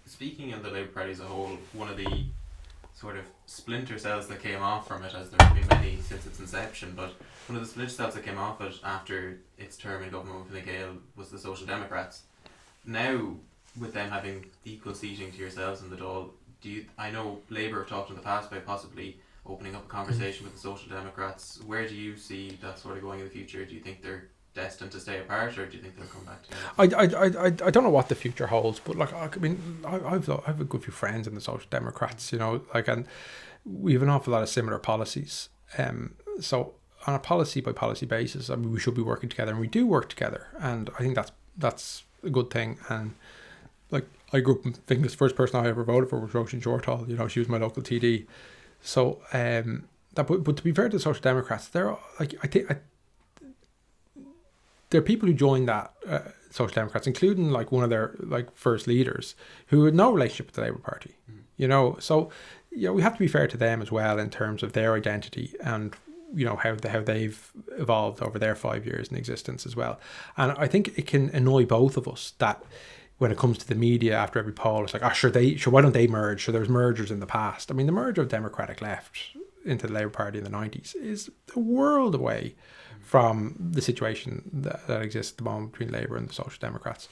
Speaking of the Labour Party as a whole, one of the sort of splinter cells that came off from it, as there have been many since its inception, but one of the splinter cells that came off it after its term in government with Fine Gael was the Social Democrats. Now, with them having equal seating to yourselves in the Dáil, I know Labour have talked in the past about possibly opening up a conversation with the Social Democrats. Where do you see that sort of going in the future? Do you think they're destined to stay apart, or do you think they'll come back together? I don't know what the future holds, but like I mean, I've a good few friends in the Social Democrats, you know, like, and we have an awful lot of similar policies. So on a policy by policy basis, I mean, we should be working together, and we do work together, and I think that's a good thing. And like, I grew up in Finglas. First person I ever voted for was Roisin Shortall. You know, she was my local TD. So but to be fair to the Social Democrats, they're like, there are people who joined that Social Democrats, including like one of their like first leaders, who had no relationship with the Labour Party. You know, so you know, we have to be fair to them as well in terms of their identity and, you know, how they've evolved over their 5 years in existence as well. And I think it can annoy both of us that when it comes to the media after every poll, it's like, why don't they merge? So there's mergers in the past. I mean, the merger of Democratic Left into the Labour Party in the 90s is a world away from the situation that exists at the moment between Labour and the Social Democrats.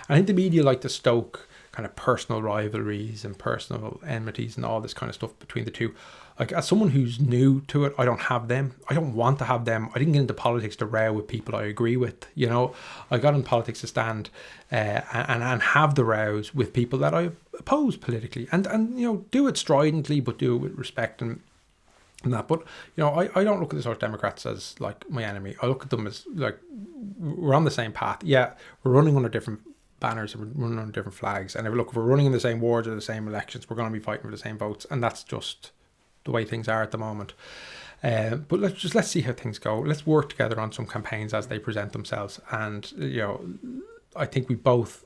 And I think the media like to stoke kind of personal rivalries and personal enmities and all this kind of stuff between the two. Like, as someone who's new to it, I don't have them. I don't want to have them. I didn't get into politics to row with people I agree with. You know, I got in politics to stand and have the rows with people that I oppose politically, and you know, do it stridently, but do it with respect and that. But you know, I don't look at the Social Democrats as like my enemy. I look at them as like, we're on the same path. Yeah, we're running under different banners and we're running under different flags. And if we're running in the same wards or the same elections, we're going to be fighting for the same votes. And that's just the way things are at the moment. But let's see how things go. Let's work together on some campaigns as they present themselves. And you know, I think we both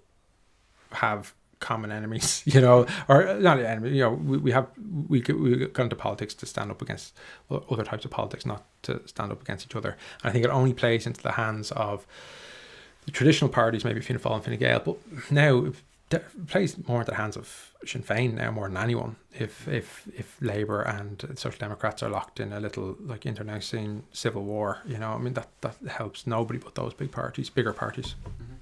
have common enemies, you know, or not enemies. You know, we go into politics to stand up against other types of politics, not to stand up against each other. And I think it only plays into the hands of the traditional parties, maybe Fianna Fáil and Fine Gael, but now it plays more into the hands of Sinn Féin now more than anyone. If Labour and Social Democrats are locked in a little like internecine civil war, you know, I mean, that helps nobody but those bigger parties. Mm-hmm.